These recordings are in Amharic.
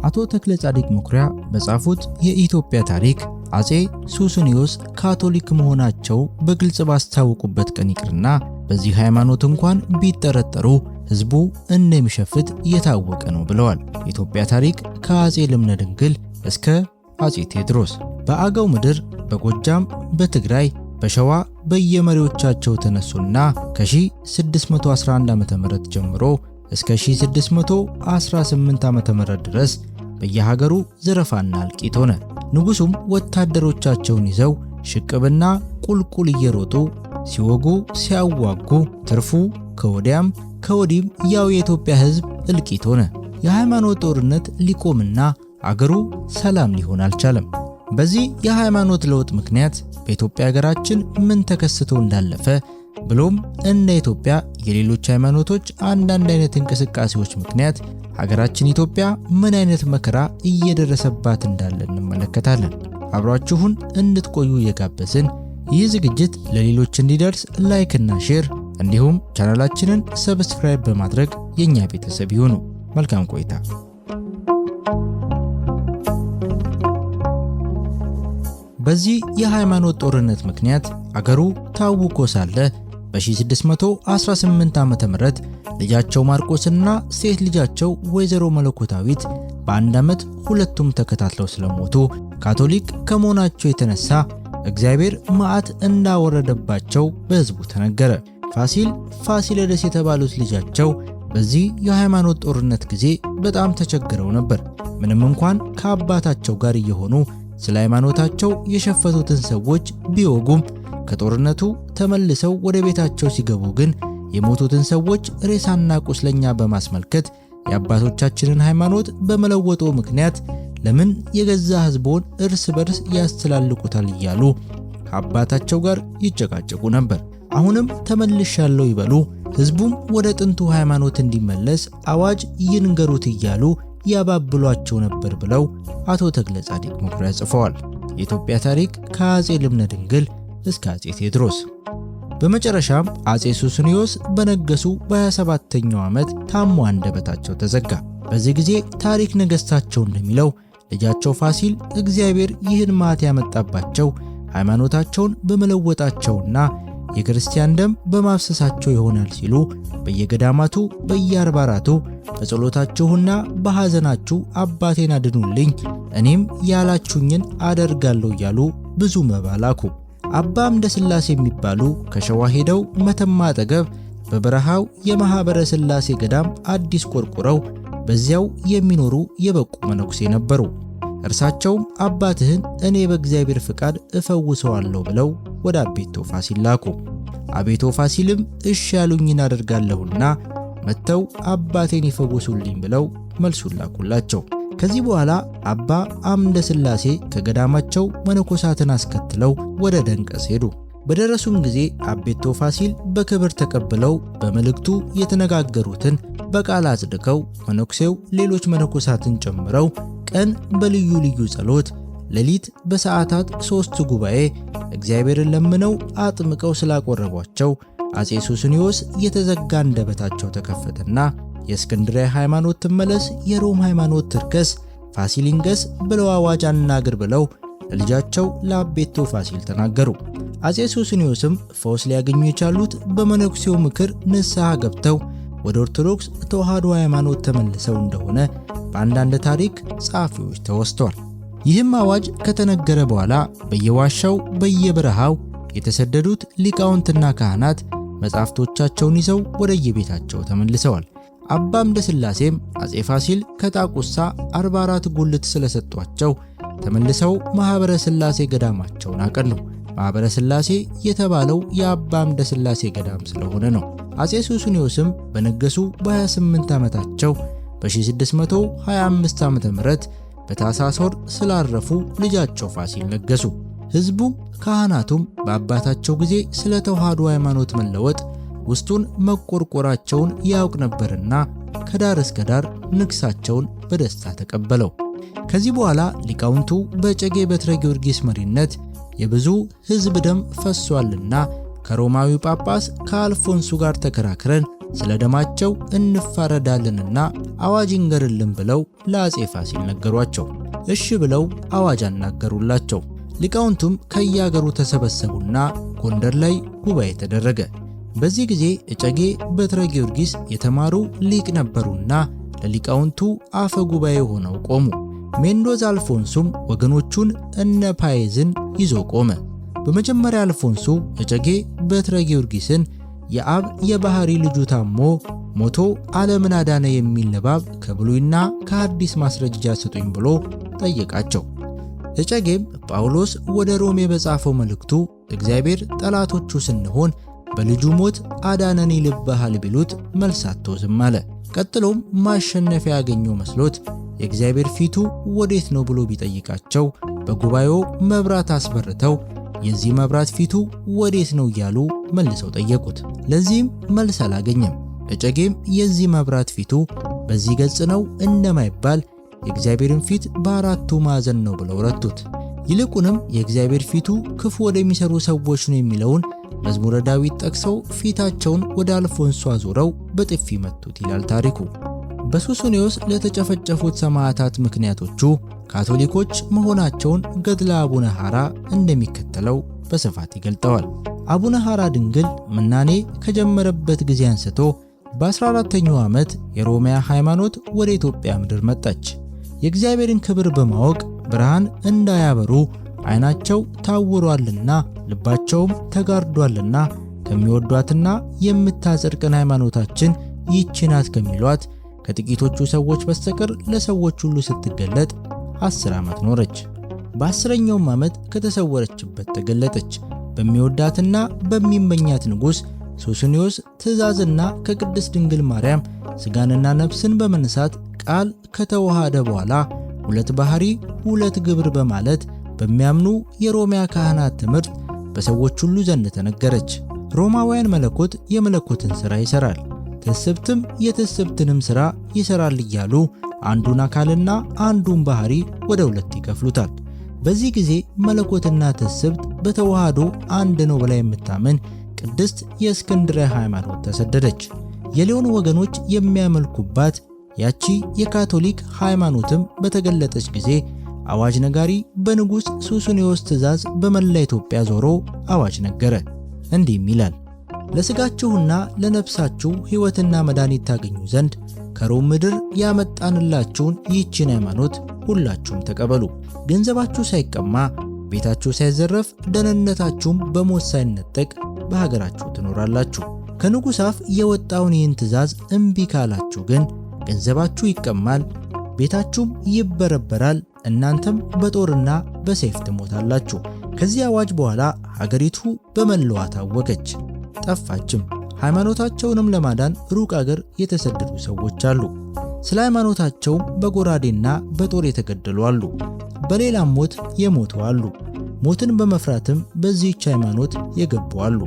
አቶ ተክለ ጻዲቅ መኩሪያ በጻፉት የኢትዮጵያ ታሪክ አጼ ሱስንዮስ ካቶሊክ መሆናቸው በግልጽ ባስታወቁበት ቀን ይቅርና በዚህ ሃይማኖት እንኳን ቢጠረጠሩ ህዝቡ እንደሚሸፍት የታወቀ ነው ብለዋል። የኢትዮጵያ ታሪክ ከአጼ ልብነ ድንግል እስከ አጼ ቴዎድሮስ በአገው ምድር፣ በጎጃም፣ በትግራይ፣ በሸዋ በየመሪዎቻቸው ተነሱና ከ1611 ዓ.ም ጀምሮ እስከ 1618 ዓ.ም ድረስ በየሀገሩ ዘረፋና እልቂት ሆነ። ንጉሱም ወታደሮቻቸውን ይዘው ሽቅብና ቁልቁል እየሮጡ ሲወጉ ሲያዋጉ ትርፉ ከወዲያም ከወዲም ያው የኢትዮጵያ ህዝብ እልቂት ሆነ። የሃይማኖት ጦርነት ሊቆምና አገሩ ሰላም ሊሆን አልቻለም። በዚህ የሃይማኖት ለውጥ ምክንያት በኢትዮጵያ ሀገራችን ምን ተከስቶ እንዳለፈ ብሎም እንደ ኢትዮጵያ የሌሎች ሃይማኖቶች አንዳንድ አይነት እንቅስቃሴዎች ምክንያት ሀገራችን ኢትዮጵያ ምን አይነት መከራ እየደረሰባት እንዳለ እንመለከታለን። አብራችሁን እንድትቆዩ እየጋበዝን ይህ ዝግጅት ለሌሎች እንዲደርስ ላይክ እና ሼር እንዲሁም ቻናላችንን ሰብስክራይብ በማድረግ የኛ ቤተሰብ ይሁኑ። መልካም ቆይታ። በዚህ የሃይማኖት ጦርነት ምክንያት አገሩ ታውቆ ሳለ በ1618 ዓ.ም ልጃቸው ማርቆስና ሴት ልጃቸው ወይዘሮ መለኮታዊት በአንድ ዓመት ሁለቱም ተከታትለው ስለሞቱ ካቶሊክ ከመሆናቸው የተነሳ እግዚአብሔር መዓት እንዳወረደባቸው በሕዝቡ ተነገረ። ፋሲለደስ የተባሉት ልጃቸው በዚህ የሃይማኖት ጦርነት ጊዜ በጣም ተቸግረው ነበር። ምንም እንኳን ከአባታቸው ጋር እየሆኑ ስለ ሃይማኖታቸው የሸፈቱትን ሰዎች ቢወጉም ከጦርነቱ ተመልሰው ወደ ቤታቸው ሲገቡ ግን የሞቱትን ሰዎች ሬሳና ቁስለኛ በማስመልከት የአባቶቻችንን ሃይማኖት በመለወጡ ምክንያት ለምን የገዛ ሕዝቦን እርስ በርስ ያስተላልቁታል እያሉ ከአባታቸው ጋር ይጨቃጨቁ ነበር። አሁንም ተመልሻለሁ ይበሉ፣ ሕዝቡም ወደ ጥንቱ ሃይማኖት እንዲመለስ አዋጅ ይንገሩት እያሉ ያባብሏቸው ነበር ብለው አቶ ተክለ ጻዲቅ መኩሪያ ጽፈዋል። የኢትዮጵያ ታሪክ ከአጼ ልብነ ድንግል እስከ አጼ ቴዎድሮስ። በመጨረሻም አጼ ሱስንዮስ በነገሱ በ27ኛው ዓመት ታሞ አንደበታቸው ተዘጋ። በዚህ ጊዜ ታሪክ ነገሥታቸው እንደሚለው ልጃቸው ፋሲል እግዚአብሔር ይህን መዓት ያመጣባቸው ሃይማኖታቸውን በመለወጣቸውና የክርስቲያን ደም በማፍሰሳቸው ይሆናል ሲሉ በየገዳማቱ በየአድባራቱ በጸሎታችሁና በሐዘናችሁ አባቴን አድኑልኝ እኔም ያላችሁኝን አደርጋለሁ እያሉ ብዙ መባ ላኩ። አባ አምደ ሥላሴ የሚባሉ ከሸዋ ሄደው መተማ አጠገብ በበረሃው የማኅበረ ሥላሴ ገዳም አዲስ ቆርቁረው በዚያው የሚኖሩ የበቁ መነኩሴ ነበሩ። እርሳቸውም አባትህን እኔ በእግዚአብሔር ፍቃድ እፈውሰዋለሁ ብለው ወደ አቤቶ ፋሲል ላኩ። አቤቶ ፋሲልም እሺ ያሉኝን አደርጋለሁና መጥተው አባቴን ይፈውሱልኝ ብለው መልሱን ላኩላቸው። ከዚህ በኋላ አባ አምደ ሥላሴ ከገዳማቸው መነኮሳትን አስከትለው ወደ ደንቀስ ሄዱ። በደረሱም ጊዜ አቤቶ ፋሲል በክብር ተቀብለው በመልእክቱ የተነጋገሩትን በቃል አጽድቀው መነኩሴው ሌሎች መነኮሳትን ጨምረው ቀን በልዩ ልዩ ጸሎት፣ ሌሊት በሰዓታት 3 ጉባኤ እግዚአብሔርን ለምነው አጥምቀው ስላቆረቧቸው አጼ ሱስንዮስ የተዘጋ አንደበታቸው ተከፈተና የእስክንድርያ ሃይማኖት ትመለስ፣ የሮም ሃይማኖት ትርከስ፣ ፋሲል ይንገስ ብለው አዋጅ አናግር ብለው ለልጃቸው ለአቤቶ ፋሲል ተናገሩ። አጼ ሱስንዮስም ፈውስ ሊያገኙ የቻሉት በመነኩሴው ምክር ንስሐ ገብተው ወደ ኦርቶዶክስ ተዋሕዶ ሃይማኖት ተመልሰው እንደሆነ በአንዳንድ ታሪክ ጸሐፊዎች ተወስቷል። ይህም አዋጅ ከተነገረ በኋላ በየዋሻው በየበረሃው የተሰደዱት ሊቃውንትና ካህናት መጻሕፍቶቻቸውን ይዘው ወደ የቤታቸው ተመልሰዋል። አባ አምደ ሥላሴም አጼ ፋሲል ከጣቁሳ 44 ጉልት ስለሰጧቸው ተመልሰው ማኅበረ ሥላሴ ገዳማቸውን አቀኑ። ማኅበረ ሥላሴ የተባለው የአባ አምደ ሥላሴ ገዳም ስለሆነ ነው። አጼ ሱስንዮስም በነገሱ በ28 ዓመታቸው በ1625 ዓ.ም በታኅሳስ ወር ስላረፉ ልጃቸው ፋሲል ነገሱ። ሕዝቡም ካህናቱም በአባታቸው ጊዜ ስለ ተዋሕዶ ሃይማኖት መለወጥ ውስጡን መቆርቆራቸውን ያውቅ ነበርና ከዳር እስከ ዳር ንግሳቸውን በደስታ ተቀበለው። ከዚህ በኋላ ሊቃውንቱ በጨጌ በትረ ጊዮርጊስ መሪነት የብዙ ሕዝብ ደም ፈሷልና ከሮማዊ ጳጳስ ከአልፎንሱ ጋር ተከራክረን ስለ ደማቸው እንፋረዳለንና አዋጅ እንገርልን ብለው ለአፄ ፋሲል ነገሯቸው። እሺ ብለው አዋጅ አናገሩላቸው። ሊቃውንቱም ከየአገሩ ተሰበሰቡና ጎንደር ላይ ጉባኤ ተደረገ። በዚህ ጊዜ እጨጌ በትረ ጊዮርጊስ የተማሩ ሊቅ ነበሩና ለሊቃውንቱ አፈ ጉባኤ ሆነው ቆሙ። ሜንዶዝ አልፎንሱም ወገኖቹን እነ ፓይዝን ይዞ ቆመ። በመጀመሪያ አልፎንሱ እጨጌ በትረ ጊዮርጊስን የአብ የባህሪ ልጁ ታሞ ሞቶ ዓለምን አዳነ የሚል ንባብ ከብሉይና ከሐዲስ ማስረጃ ስጡኝ ብሎ ጠየቃቸው። እጨጌም ጳውሎስ ወደ ሮሜ በጻፈው መልእክቱ እግዚአብሔር ጠላቶቹ ስንሆን በልጁ ሞት አዳነን ይልብሃል ቢሉት መልስ አጥቶ ዝም አለ። ቀጥሎም ማሸነፊያ ያገኘው መስሎት የእግዚአብሔር ፊቱ ወዴት ነው ብሎ ቢጠይቃቸው በጉባኤው መብራት አስበርተው የዚህ መብራት ፊቱ ወዴት ነው እያሉ መልሰው ጠየቁት። ለዚህም መልስ አላገኘም። እጨጌም የዚህ መብራት ፊቱ በዚህ ገጽ ነው እንደማይባል የእግዚአብሔርን ፊት በአራቱ ማዕዘን ነው ብለው ረቱት። ይልቁንም የእግዚአብሔር ፊቱ ክፉ ወደሚሰሩ ሰዎች ነው የሚለውን መዝሙረ ዳዊት ጠቅሰው ፊታቸውን ወደ አልፎንሱ አዙረው በጥፊ መቱት ይላል ታሪኩ። በሱስንዮስ ለተጨፈጨፉት ሰማዕታት ምክንያቶቹ ካቶሊኮች መሆናቸውን ገድለ አቡነ ሐራ እንደሚከተለው በስፋት ይገልጠዋል። አቡነ ሐራ ድንግል ምናኔ ከጀመረበት ጊዜ አንስቶ በ14ኛው ዓመት የሮሚያ ሃይማኖት ወደ ኢትዮጵያ ምድር መጣች። የእግዚአብሔርን ክብር በማወቅ ብርሃን እንዳያበሩ ዓይናቸው ታውሯልና ልባቸውም ተጋርዷልና ከሚወዷትና የምታጸድቀን ሃይማኖታችን ይህች ናት ከሚሏት ከጥቂቶቹ ሰዎች በስተቀር ለሰዎች ሁሉ ስትገለጥ 10 ዓመት ኖረች። በ10ኛውም ዓመት ከተሰወረችበት ተገለጠች። በሚወዳትና በሚመኛት ንጉሥ ሱስንዮስ ትእዛዝና ከቅድስት ድንግል ማርያም ሥጋንና ነፍስን በመንሳት ቃል ከተዋሃደ በኋላ ሁለት ባህሪ ሁለት ግብር በማለት በሚያምኑ የሮሚያ ካህናት ትምህርት በሰዎች ሁሉ ዘንድ ተነገረች። ሮማውያን መለኮት የመለኮትን ሥራ ይሠራል፣ ትስብትም የትስብትንም ሥራ ይሠራል እያሉ አንዱን አካልና አንዱን ባህሪ ወደ ሁለት ይከፍሉታል። በዚህ ጊዜ መለኮትና ትስብት በተዋሃዶ አንድ ነው ብላ የምታምን ቅድስት የእስክንድርያ ሃይማኖት ተሰደደች። የሌውን ወገኖች የሚያመልኩባት ያቺ የካቶሊክ ሃይማኖትም በተገለጠች ጊዜ አዋጅ ነጋሪ በንጉሥ ሱስንዮስ ትእዛዝ በመላ ኢትዮጵያ ዞሮ አዋጅ ነገረ። እንዲህም ይላል: ለሥጋችሁና ለነፍሳችሁ ሕይወትና መድኃኒት ታገኙ ዘንድ ከሮም ምድር ያመጣንላችሁን ይህችን ሃይማኖት ሁላችሁም ተቀበሉ። ገንዘባችሁ ሳይቀማ፣ ቤታችሁ ሳይዘረፍ፣ ደህንነታችሁም በሞት ሳይነጠቅ በሀገራችሁ ትኖራላችሁ። ከንጉሥ አፍ የወጣውን ይህን ትእዛዝ እምቢ ካላችሁ ግን ገንዘባችሁ ይቀማል፣ ቤታችሁም ይበረበራል፣ እናንተም በጦርና በሰይፍ ትሞታላችሁ። ከዚህ አዋጅ በኋላ ሀገሪቱ በመላዋ ታወከች፣ ጠፋችም። ሃይማኖታቸውንም ለማዳን ሩቅ አገር የተሰደዱ ሰዎች አሉ። ስለ ሃይማኖታቸውም በጎራዴና በጦር የተገደሉ አሉ። በሌላም ሞት የሞቱ አሉ። ሞትን በመፍራትም በዚህች ሃይማኖት የገቡ አሉ።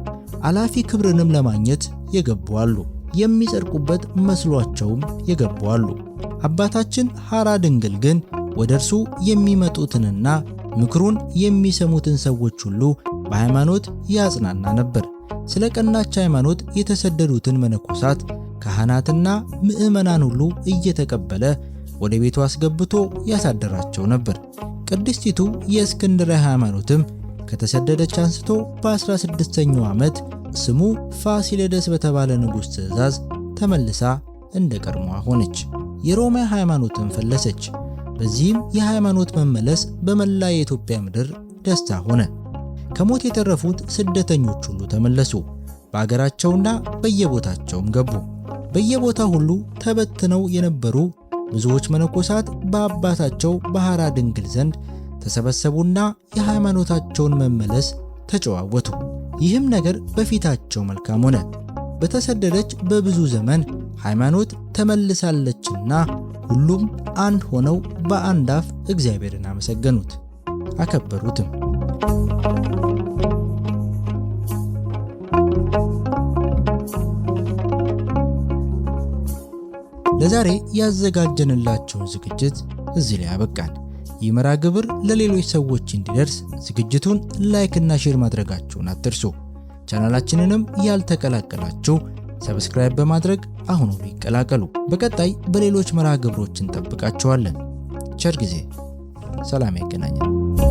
አላፊ ክብርንም ለማግኘት የገቡ አሉ። የሚጸድቁበት መስሏቸውም የገቡ አሉ። አባታችን ሐራ ድንግል ግን ወደ እርሱ የሚመጡትንና ምክሩን የሚሰሙትን ሰዎች ሁሉ በሃይማኖት ያጽናና ነበር። ስለ ቀናች ሃይማኖት የተሰደዱትን መነኮሳት፣ ካህናትና ምዕመናን ሁሉ እየተቀበለ ወደ ቤቱ አስገብቶ ያሳደራቸው ነበር። ቅድስቲቱ የእስክንድርያ ሃይማኖትም ከተሰደደች አንስቶ በ16ኛው ዓመት ስሙ ፋሲለደስ በተባለ ንጉሥ ትእዛዝ ተመልሳ እንደ ቀድሞዋ ሆነች። የሮማ ሃይማኖትም ፈለሰች። በዚህም የሃይማኖት መመለስ በመላ የኢትዮጵያ ምድር ደስታ ሆነ። ከሞት የተረፉት ስደተኞች ሁሉ ተመለሱ፣ በአገራቸውና በየቦታቸውም ገቡ። በየቦታ ሁሉ ተበትነው የነበሩ ብዙዎች መነኮሳት በአባታቸው በሐራ ድንግል ዘንድ ተሰበሰቡና የሃይማኖታቸውን መመለስ ተጨዋወቱ። ይህም ነገር በፊታቸው መልካም ሆነ። በተሰደደች በብዙ ዘመን ሃይማኖት ተመልሳለችና ሁሉም አንድ ሆነው በአንድ አፍ እግዚአብሔርን አመሰገኑት፣ አከበሩትም። ለዛሬ ያዘጋጀንላችሁን ዝግጅት እዚህ ላይ ያበቃል። ይህ መርሃ ግብር ለሌሎች ሰዎች እንዲደርስ ዝግጅቱን ላይክ እና ሼር ማድረጋችሁን አትርሱ። ቻናላችንንም ያልተቀላቀላችሁ ሰብስክራይብ በማድረግ አሁኑኑ ይቀላቀሉ። በቀጣይ በሌሎች መርሃ ግብሮች እንጠብቃችኋለን። ቸር ጊዜ፣ ሰላም ያገናኘን።